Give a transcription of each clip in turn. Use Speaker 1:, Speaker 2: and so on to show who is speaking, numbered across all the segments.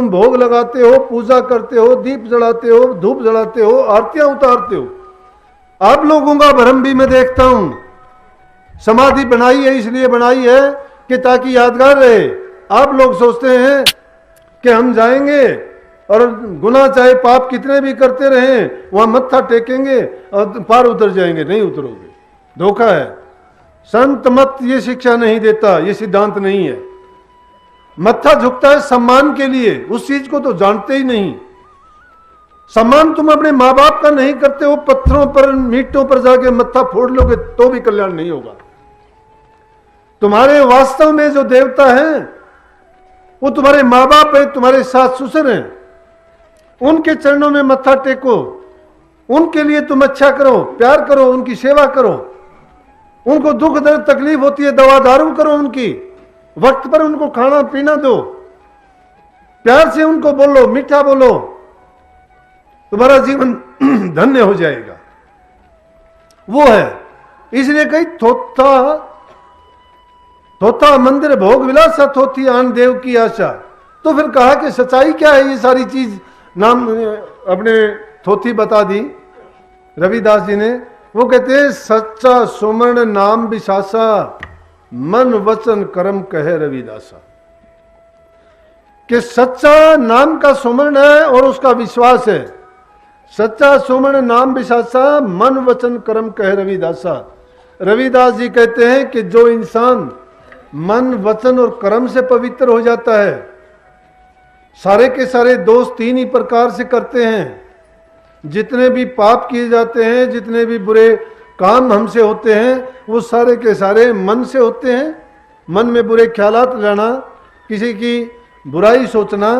Speaker 1: तुम भोग लगाते हो, पूजा करते हो, दीप जलाते हो, धूप जलाते हो, आरतियां उतारते हो। आप लोगों का भ्रम भी मैं देखता हूं। समाधि बनाई है इसलिए बनाई है कि ताकि यादगार रहे। आप लोग सोचते हैं कि हम जाएंगे और गुनाह चाहे पाप कितने भी करते रहें, वहां मत्था टेकेंगे और पार उतर जाएंगे। नहीं उतरोगे, धोखा है। संत मत ये शिक्षा नहीं देता, ये सिद्धांत नहीं है। मत्था झुकता है सम्मान के लिए, उस चीज को तो जानते ही नहीं। सम्मान तुम अपने माँ बाप का नहीं करते हो, पत्थरों पर मीटों पर जाके मत्था फोड़ लोगे तो भी कल्याण नहीं होगा। तुम्हारे वास्तव में जो देवता है वो तुम्हारे माँ बाप है, तुम्हारे सास ससुर हैं। उनके चरणों में मत्था टेको, उनके लिए तुम अच्छा करो, प्यार करो, उनकी सेवा करो। उनको दुख दर्द तकलीफ होती है, दवा दारू करो उनकी, वक्त पर उनको खाना पीना दो, प्यार से उनको बोलो, मीठा बोलो, तुम्हारा जीवन धन्य हो जाएगा। वो है इसलिए कही थोथा मंदिर भोग विलासा, थोथी आन देव की आशा। तो फिर कहा कि सच्चाई क्या है, ये सारी चीज नाम अपने थोथी बता दी रविदास जी ने। वो कहते हैं सच्चा सुमरण नाम विशासा, मन वचन कर्म कहे रविदासा। कि सच्चा नाम का सुमरण है और उसका विश्वास है। सच्चा सुमरण नाम विशासा, मन वचन कर्म कहे रविदासा। रविदास जी कहते हैं कि जो इंसान मन वचन और कर्म से पवित्र हो जाता है, सारे के सारे दोष तीन ही प्रकार से करते हैं। जितने भी पाप किए जाते हैं, जितने भी बुरे काम हमसे होते हैं, वो सारे के सारे मन से होते हैं। मन में बुरे ख्यालात लाना, किसी की बुराई सोचना,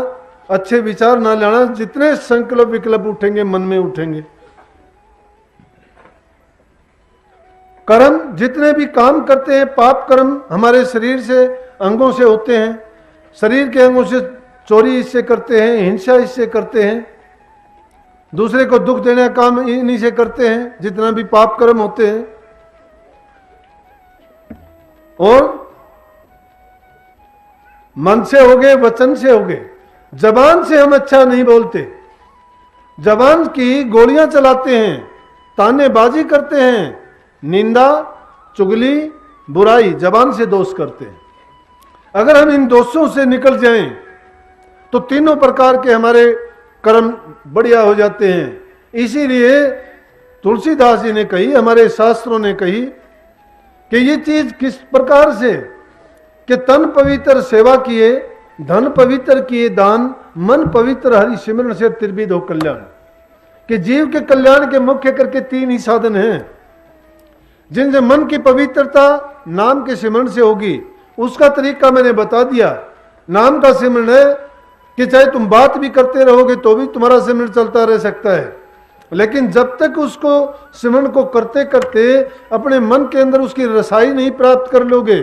Speaker 1: अच्छे विचार ना लाना, जितने संकल्प विकल्प उठेंगे मन में उठेंगे। कर्म, जितने भी काम करते हैं, पाप कर्म हमारे शरीर से अंगों से होते हैं। शरीर के अंगों से चोरी इससे करते हैं, हिंसा इससे करते हैं, दूसरे को दुख देने का काम इन्हीं से करते हैं, जितना भी पाप कर्म होते हैं। और मन से हो गए, वचन से हो गए। जबान से हम अच्छा नहीं बोलते, जबान की गोलियां चलाते हैं, तानेबाजी करते हैं, निंदा, चुगली, बुराई, जबान से दोष करते हैं। अगर हम इन दोषों से निकल जाएं तो तीनों प्रकार के हमारे कर्म बढ़िया हो जाते हैं। इसीलिए तुलसीदास जी ने कही, हमारे शास्त्रों ने कही कि ये चीज किस प्रकार से, कि तन पवित्र सेवा किए, धन पवित्र किए दान, मन पवित्र हरि सिमरन से त्रिविध हो कल्याण। कि जीव के कल्याण के मुख्य करके तीन ही साधन हैं। जिनसे मन की पवित्रता नाम के सिमरन से होगी, उसका तरीका मैंने बता दिया। नाम का सिमरन है कि चाहे तुम बात भी करते रहोगे तो भी तुम्हारा सिमरन चलता रह सकता है, लेकिन जब तक उसको सिमरन को करते करते अपने मन के अंदर उसकी रसाई नहीं प्राप्त कर लोगे,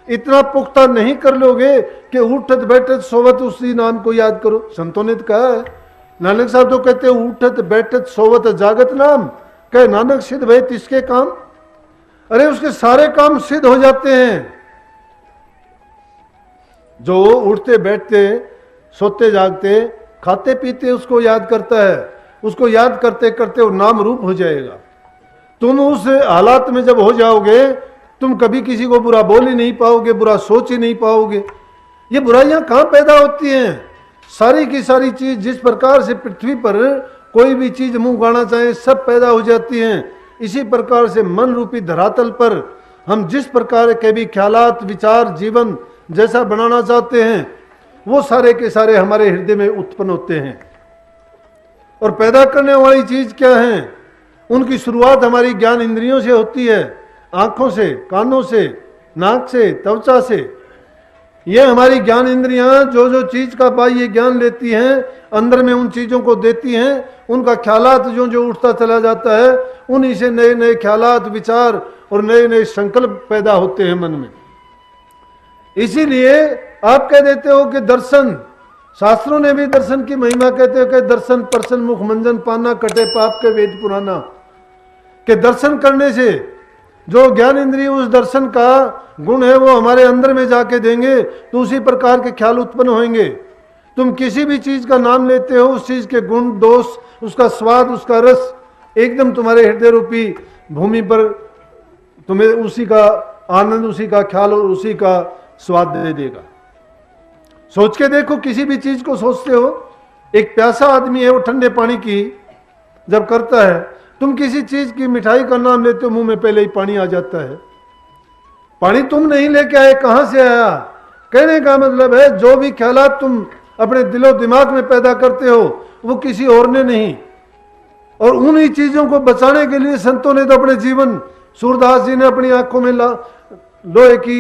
Speaker 1: इतना पुख्ता नहीं कर लोगे कि उठत बैठत सोवत उसी नाम को याद करो। संतों ने तो कहा है, नानक साहब तो कहते हैं उठत बैठत सोवत जागत नाम, कहे नानक सिद्ध भय तिसके काम। अरे उसके सारे काम सिद्ध हो जाते हैं। जो उठते बैठते सोते जागते खाते पीते उसको याद करता है, उसको याद करते करते वो नाम रूप हो जाएगा। तुम उस हालात में जब हो जाओगे, तुम कभी किसी को बुरा बोल ही नहीं पाओगे, बुरा सोच ही नहीं पाओगे। ये बुराइयां कहां पैदा होती हैं? सारी की सारी चीज जिस प्रकार से पृथ्वी पर कोई भी चीज मुंह गाना चाहे सब पैदा हो जाती हैं, इसी प्रकार से मन रूपी धरातल पर हम जिस प्रकार के भी ख्यालात, विचार, जीवन जैसा बनाना चाहते हैं, वो सारे के सारे हमारे हृदय में उत्पन्न होते हैं। और पैदा करने वाली चीज क्या है? उनकी शुरुआत हमारी ज्ञान इंद्रियों से होती है, आंखों से, कानों से, नाक से, त्वचा से। ये हमारी ज्ञान इंद्रियां जो जो चीज का बाह्य ज्ञान लेती हैं, अंदर में उन चीजों को देती हैं। उनका ख्यालात जो जो उठता चला जाता है, उन्हीं से नए नए ख्यालात, विचार और नए नए संकल्प पैदा होते हैं मन में। इसीलिए आप कह देते हो कि दर्शन, शास्त्रों ने भी दर्शन की महिमा कहते हो कि दर्शन परसन मुख मंजन पाना, कटे पाप के वेद पुराना। कि दर्शन करने से जो ज्ञान इंद्रिय उस दर्शन का गुण है वो हमारे अंदर में जाके देंगे, तो उसी प्रकार के ख्याल उत्पन्न होंगे। तुम किसी भी चीज का नाम लेते हो, उस चीज के गुण दोष, उसका स्वाद, उसका रस एकदम तुम्हारे हृदय रूपी भूमि पर तुम्हें उसी का आनंद, उसी का ख्याल और उसी का स्वाद दे देगा। सोच के देखो, किसी भी चीज को सोचते हो, एक प्यासा आदमी है, वो ठंडे पानी की जब करता है, तुम किसी चीज की मिठाई का नाम लेते हो, मुंह में पहले ही पानी आ जाता है। पानी तुम नहीं लेके आए, कहां से आया? कहने का मतलब है जो भी ख्यालात तुम अपने दिलो दिमाग में पैदा करते हो वो किसी और ने नहीं। और उन्हीं चीजों को बचाने के लिए संतों ने तो अपने जीवन, सूरदास जी ने अपनी आंखों में लोहे की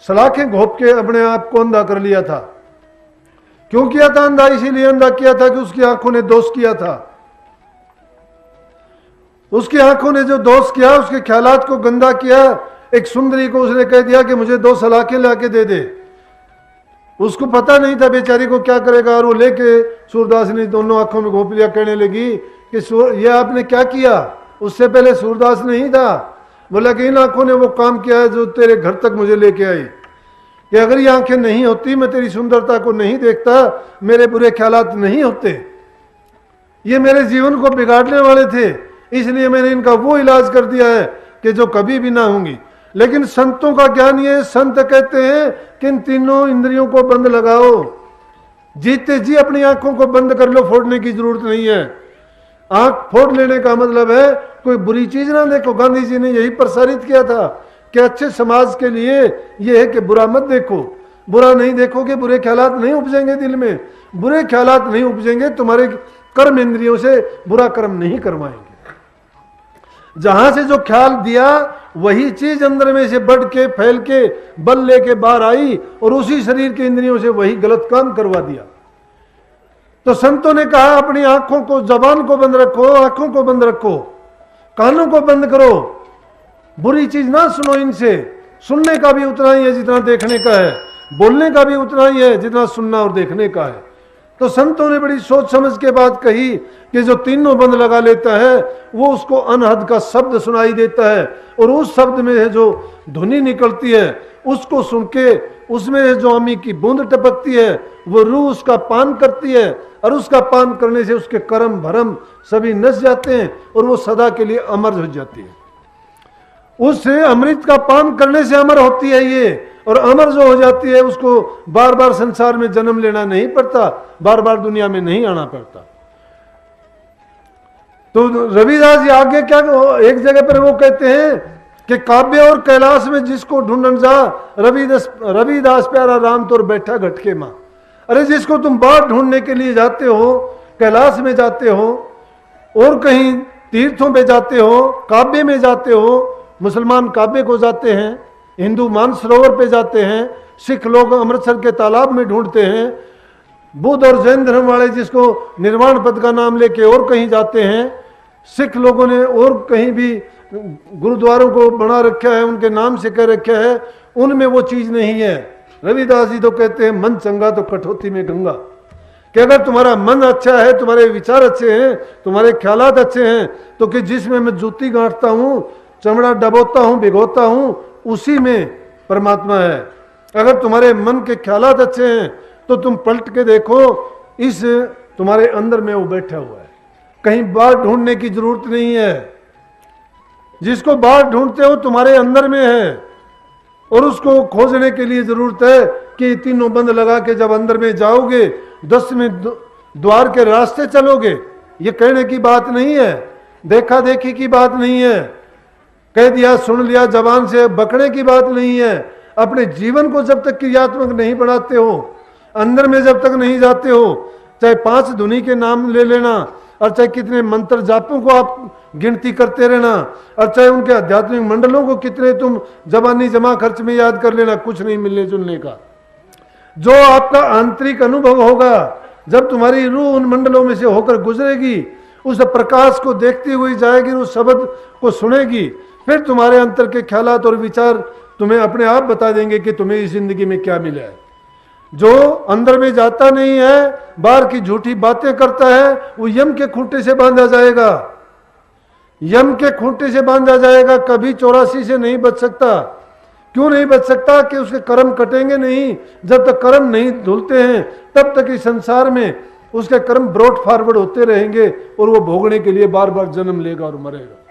Speaker 1: सलाखें घोंप के अपने आप को अंधा कर लिया था। क्यों किया था अंधा? इसीलिए अंधा किया था कि उसकी आंखों ने दोष किया था। उसकी आंखों ने जो दोष किया, उसके ख्यालात को गंदा किया। एक सुंदरी को उसने कह दिया कि मुझे 2 सलाखें लाके दे दे। उसको पता नहीं था बेचारी को क्या करेगा, और वो लेके सूरदास ने दोनों आंखों में घोंप लिया। कहने लगी कि ये आपने क्या किया? उससे पहले सूरदास नहीं था। बोला कि इन आंखों ने वो काम किया है जो तेरे घर तक मुझे लेके आई। कि अगर ये आंखें नहीं होती, मैं तेरी सुंदरता को नहीं देखता, मेरे बुरे ख्यालात नहीं होते, ये मेरे जीवन को बिगाड़ने वाले थे, इसलिए मैंने इनका वो इलाज कर दिया है कि जो कभी भी ना होंगी। लेकिन संतों का ज्ञान ये, संत कहते हैं कि इन तीनों इंद्रियों को बंद लगाओ, जीते जी अपनी आंखों को बंद कर लो, फोड़ने की जरूरत नहीं है। आंख फोड़ लेने का मतलब है कोई बुरी चीज ना देखो। गांधी जी ने यही प्रसारित किया था कि अच्छे समाज के लिए यह है कि बुरा मत देखो। बुरा नहीं देखोगे, बुरे ख्यालात नहीं उपजेंगे दिल में। बुरे ख्यालात नहीं उपजेंगे, तुम्हारे कर्म इंद्रियों से बुरा कर्म नहीं करवाएंगे। जहां से जो ख्याल दिया वही चीज अंदर में से बढ़ के फैल के बल लेके बाहर आई और उसी शरीर के इंद्रियों से वही गलत काम करवा दिया। तो संतों ने कहा अपनी आंखों को, जबान को बंद रखो, आंखों को बंद रखो, कानों को बंद करो, बुरी चीज ना सुनो इनसे। सुनने का भी उतना ही है जितना देखने का है, बोलने का भी उतना ही है जितना सुनना और देखने का है। तो संतों ने बड़ी सोच समझ के बात कही कि जो तीनों बंद लगा लेता है वो उसको अनहद का शब्द सुनाई देता है, और उस शब्द में जो ध्वनि निकलती है उसको सुन के उसमें जो अमी की बूंद टपकती है वो रूह उसका पान करती है, और उसका पान करने से उसके कर्म भरम सभी नस जाते हैं और वो सदा के लिए अमर हो जाती है। उससे अमृत का पान करने से अमर होती है ये, और अमर जो हो जाती है उसको बार बार संसार में जन्म लेना नहीं पड़ता, बार बार दुनिया में नहीं आना पड़ता। तो रविदास जी आगे क्या, एक जगह पर वो कहते हैं कि काव्य और कैलाश में जिसको ढूंढन जा, रविदास प्यारा राम तोर बैठा घटके मां। अरे जिसको तुम बात ढूंढने के लिए जाते हो, कैलाश में जाते हो और कहीं तीर्थों पे जाते हो, काव्य में जाते हो, मुसलमान काव्य को जाते हैं, हिंदू मानसरोवर पे जाते हैं, सिख लोग अमृतसर के तालाब में ढूंढते हैं, बुद्ध और जैन धर्म वाले जिसको निर्वाण पद का नाम लेके और कहीं जाते हैं, सिख लोगों ने और कहीं भी गुरुद्वारों को बना रखा है, उनके नाम से कह रखा है, उनमें वो चीज नहीं है। रविदास जी तो कहते हैं मन चंगा तो कठौती में गंगा, कि अगर तुम्हारा मन अच्छा है, तुम्हारे विचार अच्छे हैं, तुम्हारे ख्यालात अच्छे हैं, तो कि जिसमें मैं जूती गांठता हूं, चमड़ा डबोता हूं, भिगोता हूं, उसी में परमात्मा है। अगर तुम्हारे मन के ख्यालात अच्छे हैं तो तुम पलट के देखो, इस तुम्हारे अंदर में वो बैठा हुआ है, कहीं बाहर ढूंढने की जरूरत नहीं है। जिसको बाहर ढूंढते हो तुम्हारे अंदर में है, और उसको खोजने के लिए जरूरत है कि तीनों बंद लगा के जब अंदर में जाओगे, 10वें द्वार के रास्ते चलोगे। ये कहने की बात नहीं है, देखा देखी की बात नहीं है, कह दिया सुन लिया जबान से बकने की बात नहीं है। अपने जीवन को जब तक क्रियात्मक नहीं बढ़ाते हो, अंदर में जब तक नहीं जाते हो, चाहे 5 धुनी के नाम ले लेना, और चाहे कितने मंत्र जापों को आप गिनती करते रहना, और चाहे उनके आध्यात्मिक मंडलों को कितने तुम जबानी जमा खर्च में याद कर लेना, कुछ नहीं मिलने जुलने का। जो आपका आंतरिक अनुभव होगा, जब तुम्हारी रूह उन मंडलों में से होकर गुजरेगी, उस प्रकाश को देखती हुई जाएगी, उस शब्द को सुनेगी, फिर तुम्हारे अंतर के ख्यालात और विचार तुम्हें अपने आप बता देंगे कि तुम्हें इस जिंदगी में क्या मिला है। जो अंदर में जाता नहीं है, बाहर की झूठी बातें करता है, वो यम के खूंटे से बांधा जाएगा, यम के खूंटे से बांधा जाएगा, कभी 84 से नहीं बच सकता। क्यों नहीं बच सकता? कि उसके कर्म कटेंगे नहीं। जब तक कर्म नहीं धुलते हैं तब तक इस संसार में उसके कर्म ब्रॉड फॉरवर्ड होते रहेंगे और वो भोगने के लिए बार बार जन्म लेगा और मरेगा।